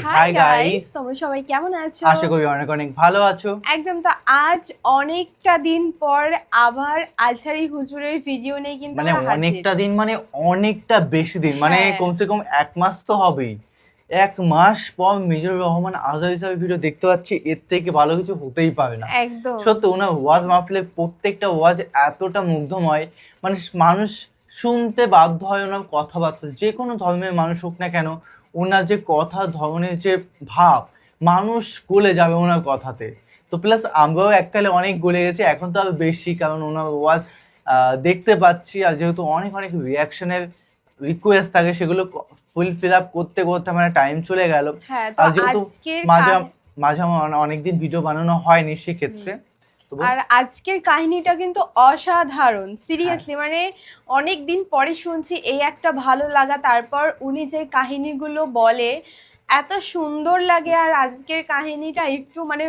Hi guys, তোমরা সবাই কেমন আছো? আশা করি অনেক অনেক ভালো আছো। একদম। তো আজ অনেকটা দিন পর আবার আজহারি হুজুরের ভিডিও নিয়ে কিন্তু মানে আমরা হাজির। অনেকটা দিন মানে অনেকটা বেশি দিন, মানে হ্যাঁ। কমসে কম 1 মাস তো হবেই। 1 মাস পর মিজানুর রহমান আজহারি সাহেবের ভিডিও দেখতে পাচ্ছি, এর থেকে ভালো কিছু হতেই পারে না। একদম সত্যি ওনার ওয়াজ মাহফিলের প্রত্যেকটা ওয়াজ এতটা মুগ্ধময়, মানে মানুষ শুনতে বাধ্য হয় ওনার কথাবার্তা। যে কোনো ধর্মের মানুষ হোক না কেন, ওনার যে কথা ধরনের যে ভাব, মানুষ গলে যাবে ওনার কথাতে। তো প্লাস আমরাও এককালে অনেক গলে গেছি, এখন তো আরো বেশি, কারণ ওনার ওয়াজ দেখতে পাচ্ছি। আর যেহেতু অনেক অনেক রিয়াকশনের রিকোয়েস্ট থাকে, সেগুলো ফিল আপ করতে করতে আমার টাইম চলে গেল। হ্যাঁ। তো আর যেহেতু আজকের মাঝে মাঝে আমার অনেকদিন ভিডিও বানানো হয়নি, সেক্ষেত্রে আর আজকের কাহিনীটা কিন্তু অসাধারণ, সিরিয়াসলি। মানে অনেক দিন পরে শুনছি এই একটা ভালো লাগা। তারপর উনি যে কাহিনীগুলো বলে এত সুন্দর লাগে। আর আজকের কাহিনীটা একটু মানে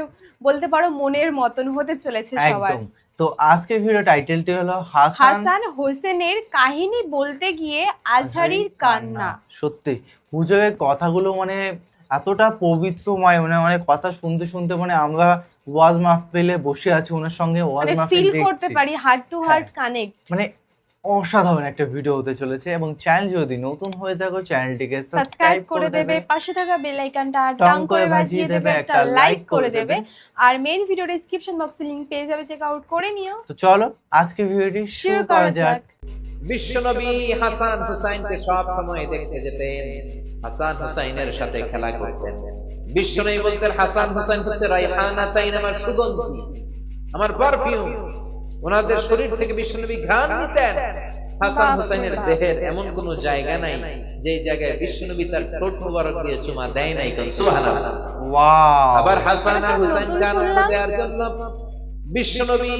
বলতে পারো মনের মতন হতে চলেছে সবার। একদম। তো আজকের ভিডিও টাইটেলটি হলো হাসান হোসেনের কাহিনী বলতে গিয়ে আজহারির কান্না। সত্যি হুজুরের কথাগুলো মানে এতটা পবিত্রময়, মানে কথা শুনতে শুনতে মানে আমরা ওয়াজ মাহফিলে বসে আছি, ওনার সঙ্গে ওয়াজ মানে মাহফিল ফিল দেখছি, করতে পারি, হার্ট টু হার্ট কানেক্ট। মানে অসাধারণ একটা ভিডিও হতে চলেছে। এবং চ্যানেল যদি নতুন হয়ে থাকো, চ্যানেলটিকে সাবস্ক্রাইব করে দেবে, পাশে থাকা বেল আইকনটা টাং করে বাজিয়ে দেবে, একটা লাইক করে দেবে। আর মেইন ভিডিও ডেসক্রিপশন বক্সে লিংক পেয়ে যাবে, চেক আউট করে নিও। তো চলো আজকে ভিডিওটি শুরু করা যাক। বিশ্বনবী হাসান হুসাইনকে সব সময় দেখতে যেতেন, হাসান হুসাইনের সাথে খেলা করতেন। বিশ্বনবী বলতেন হাসান হুসাইন হচ্ছে রাইহানাতাইন, আমার সুগন্ধি, আমার পারফিউম। ওনাদের শরীর থেকে বিশ্বনবী ঘ্রাণ নিতেন। হাসান হুসাইনের দেহের এমন কোন জায়গা নাই যে জায়গায় বিশ্বনবী তার ঠোঁট মোবারক দিয়ে চুমা দেয় নাই। কোন সুবহানাল্লাহ। ওয়াও। আবার হাসান আর হুসাইনকে আনন্দ দেওয়ার জন্য বিশ্বনবী,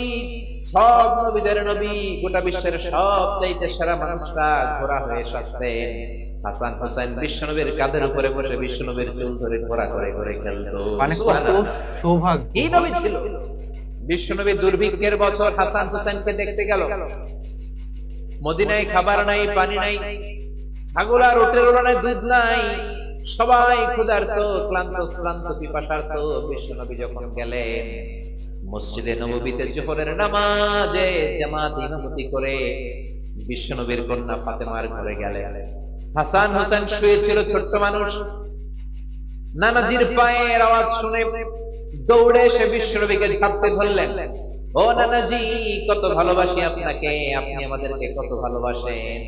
সব নবীদের নবী, গোটা বিশ্বের সবচাইতে সেরা মানুষটা ঘোড়া হয়ে সাজতেন। হাসান হুসাইন বিশ্বনবীর কাঁধের উপরে বসে বিশ্বনবীর চুল ধরে ঘোড়া করে করে খেলতো। মানে কত সৌভাগ্য। কি নবী ছিল! বিশ্বনবী দুর্ভিক্ষের বছর হাসান হুসাইনকে দেখতে গেল। মদিনায় খাবার নাই, পানি নাই, ছাগল আর উটের ওলানে দুধ নাই, সবাই ক্ষুধার্ত, ক্লান্ত, শ্রান্ত, পিপাসার্ত। বিশ্বনবী যখন গেলেন মসজিদে নববীতে জোহরের নামাজে জামাত ইমামতি করে বিশ্বনবীর কন্যা ফাতেমার ঘরে গেলেন। হাসান হোসেন শুয়েছিল, ছোট্ট মানুষ। নানাজির পায়ের আওয়াজ শুনে দৌড়ে এসে বিশ্বনবীকে ঝাপটে ধরলেন। ও নানাজি, কত ভালোবাসি আপনাকে, আপনি আমাদেরকে কত ভালোবাসেন।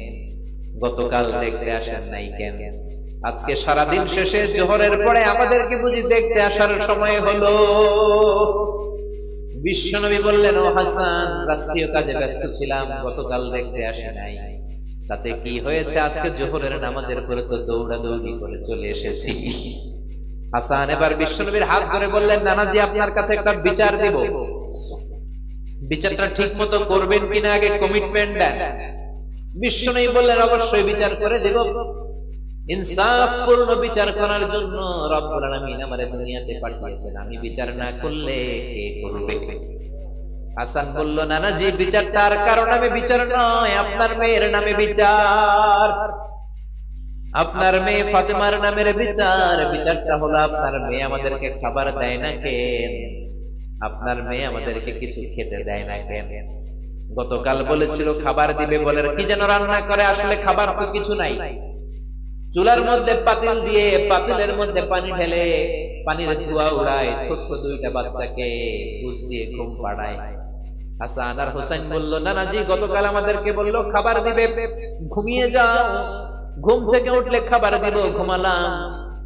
গতকাল দেখতে আসেন নাই কেন? আজকে সারাদিন শেষে জোহরের পরে আমাদেরকে বুঝি দেখতে আসার সময় হলো? বিশ্বনবী বললেন, ও হাসান, রাষ্ট্রীয় কাজে ব্যস্ত ছিলাম, গতকাল দেখতে আসে নাই। তাতে কি হয়েছে, আজকে জোহরের নামাজের পরে তো দৌড়াদৌড়ি করে চলে এসেছি। হাসান এবার বিশ্বনবীর হাত ধরে বললেন, নানাজি, আপনার কাছে একটা বিচার দিব, বিচারটা ঠিক মতো করবেন কিনা আগে কমিটমেন্ট দেন। বিশ্বনবী বললেন, অবশ্যই বিচার করে দেব। ইনসাফপূর্ণ বিচার করার জন্য রব্বুল আলামিন আমারে দুনিয়াতে পাঠিয়েছেন, আমি বিচার না করলে কে করবে? হাসান বলল, নানাজি, বিচারটা আর কারো নামে বিচার নয়, আপনার মেয়ের নামে বিচার, আপনার মেয়ে ফাতেমার নামের বিচার। বিচারটা হলো, আপনার মেয়ে আমাদেরকে খাবার দেয় না কেন? আপনার মেয়ে আমাদেরকে কিছু খেতে দেয় না কেন? গতকাল বলেছিল খাবার দিবে, বলে কি যেন রান্না করে, আসলে খাবার তো কিছু নাই। চুলার মধ্যে পাতিল দিয়ে পাতিলের মধ্যে পানি ঢেলে পানির ধোঁয়া উড়ায়, ছোট্ট দুইটা বাচ্চাকে বুঝ দিয়ে ঘুম পাড়ায়। হাসান আর হোসেন বলল, নানাজি, গতকাল আমাদেরকে বললো খাবার দিবে, ঘুমিয়ে যাও, ঘুম থেকে উঠলে খাবার দিব, ঘুমালাম।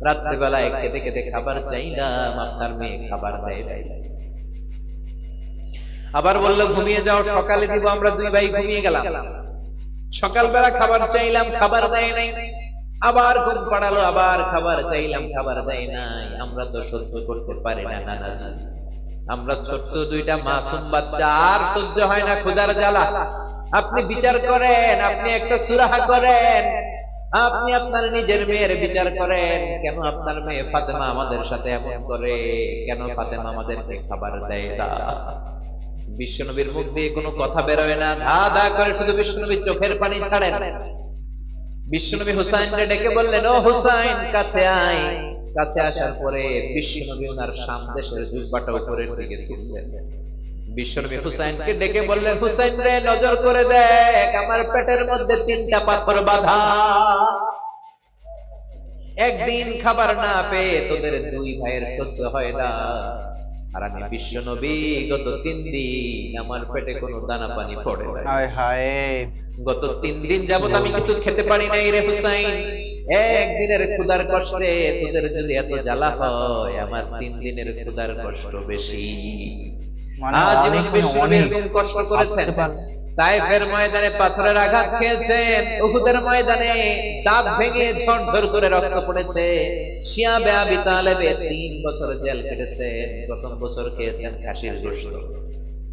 রাত্রিবেলায় খেতে খেতে খাবার চাইলাম, আপনার মেয়ে খাবার দেয় নাই। আবার বললো ঘুমিয়ে যাও, সকালে দিব, আমরা দুই ভাই ঘুমিয়ে গেলাম। সকালবেলা খাবার চাইলাম, খাবার দেয় নাই। আবার ঘুম পাড়ালো, আবার খাবার চাইলাম, খাবার দেয় নাই। আমরা তো সহ্য করতে পারি না নানাজি, আমরা ছোট্ট দুইটা মাসুম বাচ্চা, আর সহ্য হয় না ক্ষুধার জ্বালা। আপনি বিচার করেন, আপনি একটা সুরাহা করেন, আপনি আপনার নিজের মেয়ের বিচার করেন। কেন আপনার মেয়ে ফাতেমা আমাদের সাথে এমন করে? কেন ফাতেমা আমাদেরকে খাবার দেয় না? বিশ্বনবীর মুখ দিয়ে কোনো কথা বেরোয় না, ধা ধা করে শুধু বিশ্বনবীর চোখের পানি ছাড়েন। বিশ্বনবী হুসাইনকে ডেকে বললেন, ও হুসাইন, কাছে আয়। কাছে আসার পরে বিশ্বনবী ওনার সামদেশের জুব্বাটা উপরের দিকে তুললেন। বিশ্বনবী হুসাইনকে ডেকে বললেন, হুসাইন রে, নজর করে দেখ, আমার পেটের মধ্যে 3টা পাথর বাঁধা। একদিন খাবার না পেয়ে তোদের 2 ভাইয়ের সহ্য হয় না, আর আমি বিশ্বনবী গত 3 দিন আমার পেটে কোনো দানা পানি পড়ে নাই। হায় হায়, গত 3 দিন যাবত আমি কিছু খেতে পারি নাই রে হুসাইন। একদিনের ক্ষুধার কষ্টে তোদের যদি এত জ্বালা হয়, আমার 3 দিনের ক্ষুধার কষ্ট বেশি। মানে আজীবন অনেক বিশ্বনবী অনেক এরকম কষ্ট করেছেন। ভাবতে পারলে। তায়েফের ময়দানে পাথরের আঘাত খেয়েছেন, উহুদের ময়দানে দাঁত ভেঙে ঝরঝর করে রক্ত পড়েছে, শিয়াবে আবি তালেবে 3 বছর জেল কেটেছেন। প্রথম বছর খেয়েছেন খাসির গোশত,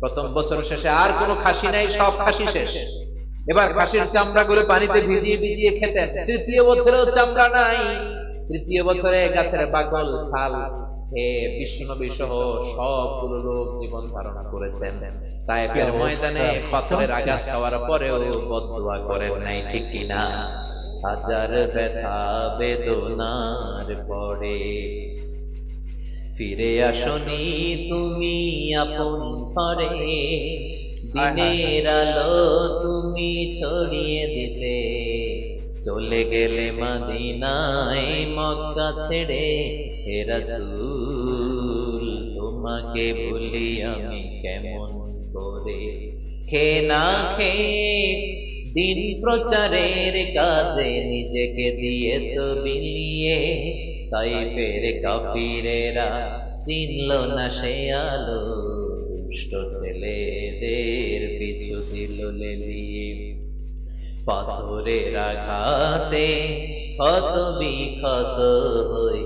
প্রথম বছর শেষে আর কোনো খাসি নাই, সব খাসি শেষ। এবার খাসির চামড়াগুলো পানিতে ভিজিয়ে ভিজিয়ে খেতেন। তৃতীয় বছরেও চামড়া নাই, তৃতীয় বছরে গাছের বাকল ছাল খেয়ে বিশ্বনবী সহ সবগুলো লোক জীবন ধারণ করেছেন। তায়েফের ময়দানে পাথরের আঘাত খাওয়ার পরেও বদদুয়া করেন নাই, ঠিক কিনা? হাজার ব্যথা বেদনার পরে ফিরে আসনি তুমি আপন ঘরে, দিনের আলো তুমি ছড়িয়ে দিতে, চলে গেলে মদিনায় মক্কা ছেড়ে, হে রাসূল তোমাকে ভুলি আমি কেমন করে। খেয়ে না খেয়ে দিন প্রচারের কাজে নিজেকে দিয়েছ বিলিয়ে, তাইফের কাফিরেরা চিনল না সে আলো, দুষ্ট ছেলেদের পিছু দিল লেলিয়ে। পাথরের আঘাতে ক্ষত বিক্ষত হই,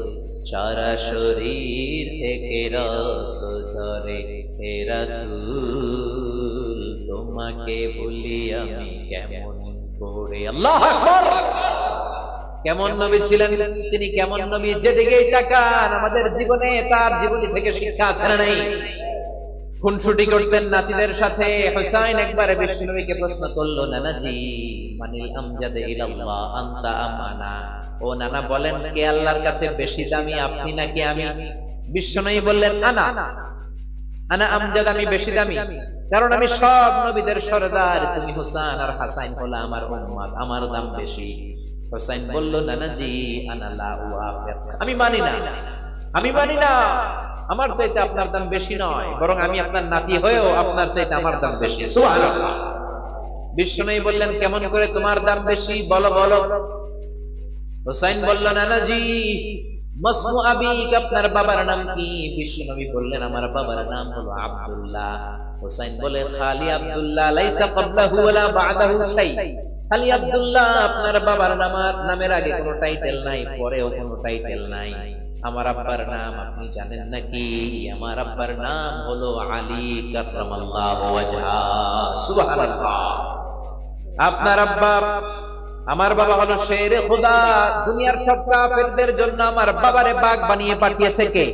সারা শরীর থেকে রক্ত ঝরে, হে রাসূল তোমাকে ভুলি আমি কেমন করে। আল্লাহু আকবার! কেমন নবী ছিলেন তিনি, কেমন নবী যেদিকেই তাকান আমাদের জীবনে তার জীবনী থেকে শিক্ষা ছাড়া নেই। খুনসুটি করতেন নাতিদের সাথে। হুসাইন একবারে বিশ্বনবীকে প্রশ্ন করলো, নানাজি মানিল আমজাদে ইলাল্লাহ আনতা আমানা, ও নানা বলেন কে আল্লাহর কাছে বেশি দামি, আপনি নাকি আমি? বিশ্বনবী বললেন, আনা আনা আমজাদ, আমি বেশি দামি, কারণ আমি সব নবীদের সরদার, তুমি হুসাইন আর হাসাইন হলো আমার উম্মত, আমার দাম বেশি। হুসাইন বলল, নানাজি আনা লা উয়াফিক, আমি মানি না, আমি মানি না, আমার চাইতে আপনার দাম বেশি নয়, বরং আমি আপনার নাতি হয়েও আপনার চাইতে আমার দাম বেশি। সুবহানাল্লাহ। বিশ্বনবী বললেন, কেমন করে তোমার দাম বেশি, বলো বলো। হুসাইন বলল, নানাজি মাসমু আবিক, আপনার বাবার নাম কি? বিশ্বনবী বললেন, আমার বাবার নাম হলো আব্দুল্লাহ। হুসাইন বলে, খালি আব্দুল্লাহ, লাইসা ক্বাবলাহু ওয়ালা বা'দাহু শাই, খালি আব্দুল্লাহ, আপনার বাবার নামের আগে কোনো টাইটেল নাই, পরেও কোনো টাইটেল নাই। আমার আব্বার নাম আপনি জানেন নাকি? আমার আব্বার নাম হলো আলী কাররামাল্লাহু ওয়াজহা। সুবহানাল্লাহ। আপনার আব্বা, আমার বাবা হলো শেরে খোদা, দুনিয়ার সব কাফেরদের জন্য আমার বাবারে বাগ বানিয়ে পাঠিয়েছে কে?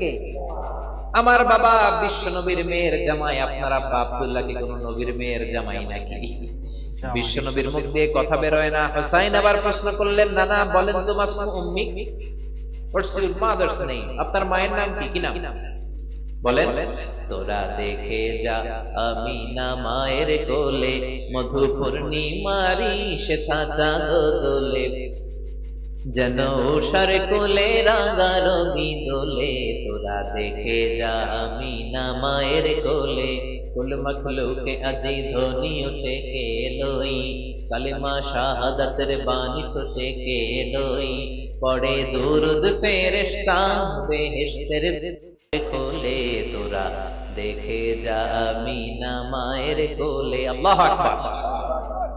আমার বাবা বিশ্ব নবীর মেয়ের জামাই। আপনার আব্বা আব্দুল্লাহ কি কোন নবীর মেয়ের জামাই নাকি? বিশ্ব নবীর মুখ দিয়ে কথা বের হয় না। হুসাইন আবার প্রশ্ন করলেন, নানা বলেন তো মাসমু উম্মি, হোয়াটস ইওর মাদারস নেম, আপনার মায়ের নাম কি? কি নাম বলেন? তোরা দেখে যা আমিনা মায়ের কোলে, মধু পূর্ণিমারি সেথা চাঁদ দোলে, যেন উষার কোলে রাঙা রবি দোলে। তোরা দেখে যা আমিনা মায়ের কোলে, কুল মখলুকে আজি ধ্বনি উঠে কে লই, কালিমা শাহাদাতের বাণী ফুটে কে লই, পড়ে দুরুদ ফেরেশতা বেহেশতের কোলে। তোরা দেখে যা আমিনা মায়ের কোলে। আল্লাহু আকবার।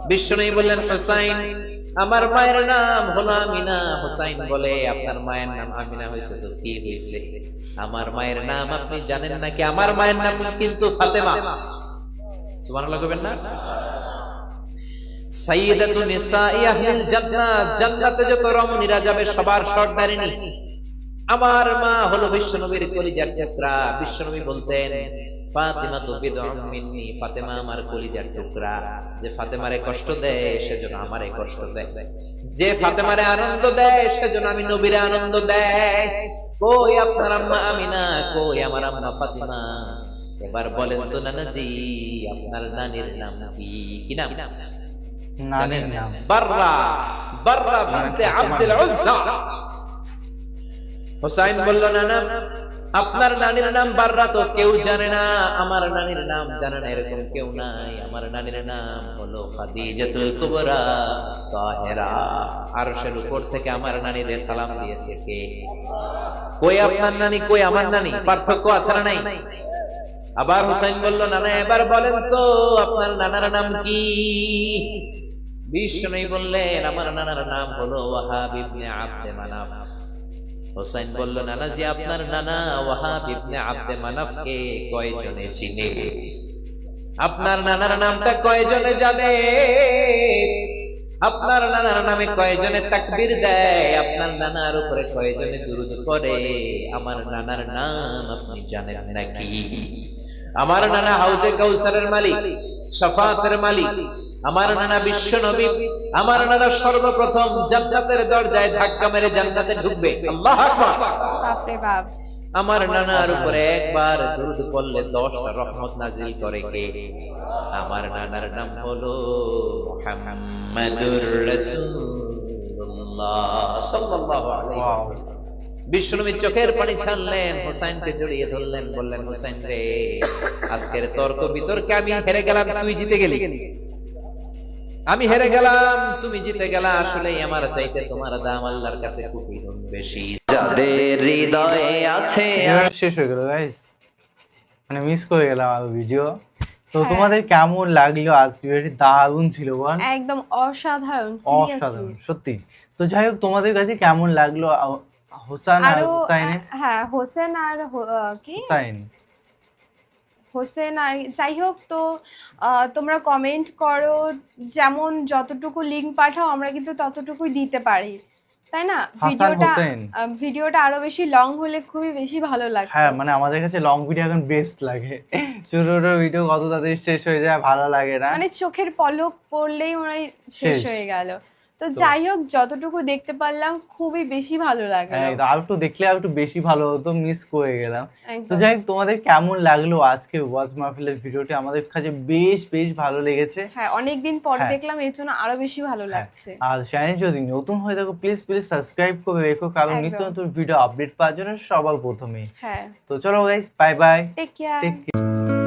বিশ্বনবী বললেন, হুসাইন আমার মায়ের নাম হলো আমিনা। হুসাইন বলে, আপনার মায়ের নাম আমিনা হয়েছে তো কি হয়েছে? আমার মায়ের নাম আপনি জানেন নাকি? আমার মায়ের নাম কিন্তু ফাতেমা। সুবহানাল্লাহ কইবেন না? সাইয়্যিদাতুন নিসাই আহলিল জান্নাত, জান্নাতে যত রমণীরা যাবে সবার সর্দারিনী আমার মা হলো বিশ্বনবীর কলিজার টুকরা। বিশ্বনবী বলতেন, ফাতিমা তো বিদউম মিন্নি, ফাতেমা আমার কলিজার টুকরা। যে ফাতেমারে কষ্ট দেয় সেজন্য আমারে কষ্ট দেয়, যে ফাতেমারে আনন্দ দেয় সেজন্য আমি নবীরে আনন্দ দেয়। কই আপনার আম্মা আমিনা, কই আমার আম্মা ফাতিমা? এবার বলেন তো নানাজি, আপনার নানির নাম কি? কি নাম? নানির নাম বাররা, বাররা বিনতে আব্দুল উজ্জা। হুসাইন বলল, নানা আপনার নানির নাম বাররা তো কেউ জানে না, আমার নানির নাম জানে না এরকম কেউ নাই। আমার নানির নাম হলো খাদিজাতুল কুবরা তাহেরা। আরশের উপর থেকে আমার নানিরে সালাম দিয়েছে কে? কই আপনার নানি, কই আমার নানি? পার্থক্য আছে না নাই? আবার হুসাইন বলল, নানা এবার বলেন তো আপনার নানার নাম কি? বিষ্ণু বললেন, আমার নানার নাম হলো ওয়াহাব ইবনে আব্দে মানাফ। হুসাইন বলল, নানাজি আপনার নানা ওয়াহাব ইবনে আব্দে মানাফকে কয়জনে চিনে? আপনার নানার নামটা কয়জনে জানে? আপনার নানার নামে কয়জনে তাকবীর দেয়? আপনার নানার উপরে কয়জনে দুরূদ পড়ে? আমার নানার নাম আপনি জানেন নাকি? আমার নানা হাউজে কাউসারের মালিক, শাফাতের মালিক। আমার নানা বিশ্ব নবী। আমার নানা সর্বপ্রথম জান্নাতের দরজায় ধাক্কা মেরে জান্নাতে ঢুকবে। আল্লাহু আকবার। বাপরে বাপ। আমার নানার উপরে একবার দুরূদ পড়লে 10টা রহমত নাজিল করে কে? আমার নানার নাম হলো মুহাম্মাদুর রাসূলুল্লাহ সাল্লাল্লাহু আলাইহি ওয়াসাল্লাম। বিশ্বনবী চোখের পানি ছাড়লেন, হুসাইনকে জড়িয়ে ধরলেন, বললেন, হুসাইন রে, আজকের তর্ক বিতর্কে আমি হেরে গেলাম, তুই জিতে গেলি। আমি হেরে গেলাম, তুমি জিতে গেলা। আসলে আমার চাইতে তোমার দাম আল্লাহর কাছে কোটি গুণ বেশি। যাদের হৃদয়ে আছে ভিডিওটা শেষ হয়ে গেল গাইস, মানে মিস করে গেলাম আর ভিডিও। তো হ্যাঁ। তোমাদের কেমন লাগলো আজ ভিডিওটি? দারুণ ছিল বল, একদম অসাধারণ, seriously। অসাধারণ সত্যি। তো যাই হোক, তোমাদের কাছে কেমন লাগলো হোসেন আর আরো হুসাইনে? হ্যাঁ, হোসেন আর কি হুসাইন হোসেন আর যাই হোক। তো তোমরা কমেন্ট করো, যেমন যতটুকু লিংক পাঠাও আমরা কিন্তু ততটুকুই দিতে পারি, তাই না? হাসান হোসেন। ভিডিওটা আরো বেশি লং হলে খুবই বেশি ভালো লাগতো। হ্যাঁ, মানে আমাদের কাছে লং ভিডিও এখন বেস্ট লাগে। ছোট ছোট ভিডিও কত তাড়াতাড়ি শেষ হয়ে যায়, ভালো লাগে না। মানে চোখের পলক পড়লেই মনে হয় শেষ শেষ। হয়ে গেল। তো যাই হোক, যতটুকু দেখতে পারলাম খুবই বেশি ভালো লাগলো। হ্যাঁ, আর একটু দেখলে আর একটু বেশি ভালো হতো, মিস করে গেলাম। তো একদম। যাই হোক, তোমাদের কেমন লাগলো আজকে ওয়াজ মাহফিলের ভিডিওটি? আমাদের কাছে বেশ বেশ ভালো লেগেছে। হ্যাঁ, অনেকদিন পর হ্যাঁ। দেখলাম, এর জন্য আরো বেশি ভালো হ্যাঁ, লাগছে। আর চ্যানেল যদি নতুন হয়ে থাকো প্লিজ প্লিজ সাবস্ক্রাইব করে রেখো, কারণ একদম। নিত্য নতুন ভিডিও আপডেট পাওয়ার জন্য সবার প্রথমেই। হ্যাঁ, তো চলো guys, bye bye, take care. Take care.